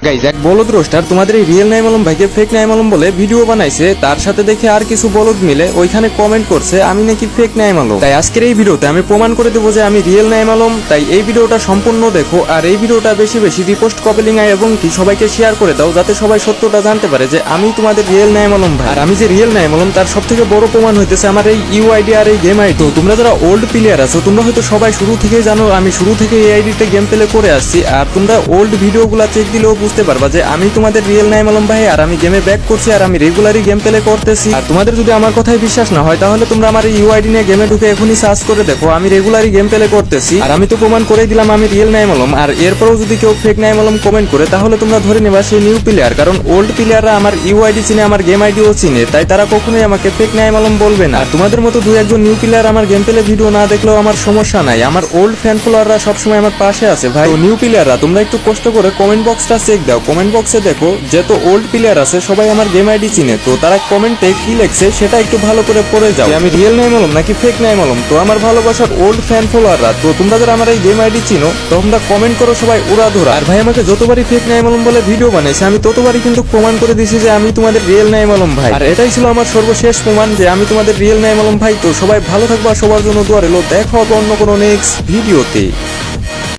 Guys এক বলদ roaster তোমাদের এই রিয়েল নাইম আলম ভাইকে ফেক নাইম আলম বলে ভিডিও বানাইছে, তার সাথে দেখে আর কিছু বলদ মিলে ওইখানে কমেন্ট করছে আমি নাকি ফেক নাইম আলম। তাই আজকের এই ভিডিওতে আমি প্রমাণ করে দেবো যে আমি রিয়েল নাইম আলম। তাই এই ভিডিওটা সম্পূর্ণ দেখো, আর এই ভিডিওটা বেশি বেশি রিপোস্ট কপিলিং আয় এবং কি সবাইকে শেয়ার করে দাও, যাতে সবাই সত্যটা জানতে পারে যে আমি তোমাদের রিয়েল নাইম আলম ভাই। আর আমি যে রিয়েল নাইম আলম তার সব থেকে বড় প্রমাণ হইতেছে আমার এই ইউআইডি আর এই গেম আইডি। তো তোমরা যারা ওল্ড প্লেয়ার আছো তোমরা হয়তো সবাই শুরু থেকেই জানো আমি শুরু থেকে এই আইডিতে গেম প্লে করে আসছি, আর তোমরা ওল্ড ভিডিওগুলো চেক দিলেও বুঝতে পারবা যে আমি তোমাদের রিয়েল নাইম আলম ভাই, আর আমি গেমে ব্যাক করছি, আর আমি রেগুলারই গেম প্লে করতেছি। আর তোমাদের যদি আমার কথায় বিশ্বাস না হয় তাহলে তোমরা আমার এই ইউআইডি নিয়ে গেমে ঢুকে এখনই সার্চ করে দেখো, আমি রেগুলারই গেম প্লে করতেছি। আর আমি তো প্রমাণ করে দিলাম আমি রিয়েল নাইম আলম। আর এরপরেও যদি কেউ ফেক নাইম আলম কমেন্ট করে তাহলে তোমরা ধরে নেবা সেই নিউ প্লেয়ার, কারণ ওল্ড প্লেয়াররা আমার ইউআইডি চিনে, আমার গেম আইডিও চিনে, তাই তারা কখনোই আমাকে ফেক নাইম আলম বলবে না। আর তোমাদের মতো দুই একজন নিউ প্লেয়ার আমার গেম প্লে ভিডিও না দেখলেও আমার সমস্যা নাই, আমার ওল্ড ফ্যান ফলোয়াররা সবসময় আমার পাশে আছে ভাই। তো নিউ প্লেয়াররা তোমরা একটু কষ্ট করে কমেন্ট বক্সটা চেক দাও, কমেন্ট বক্সে দেখো যত ওল্ড প্লেয়ার আছে সবাই আমার গেম আইডি চিনে, তো তারা কমেন্টে কি লেখছে সেটা একটু ভালো করে পড়ে যাও, আমি রিয়েল নাইম আলম নাকি ফেক নাইম আলম। তো আমার ভালোবাসার ওল্ড ফ্যান ফলোয়াররা, তো তোমরা যারা আমার এই গেম আইডি চিনো তোমরা কমেন্ট করো সবাই উড়াধুরা। আর ভাই আমাকে যতবারই ফেক নাইম আলম বলে ভিডিও বানাইছে আমি ততবারই কিন্তু প্রমাণ করে দিয়েছি যে আমি তোমাদের রিয়েল নাইম আলম ভাই। আর এটাই ছিল আমার সর্বশেষ প্রমাণ যে আমি তোমাদের রিয়েল নাইম আলম ভাই। তো সবাই ভালো থাকবা, সবার জন্য দোয়া রইলো, দেখা হবে অন্য কোনো নেক্সট ভিডিওতে।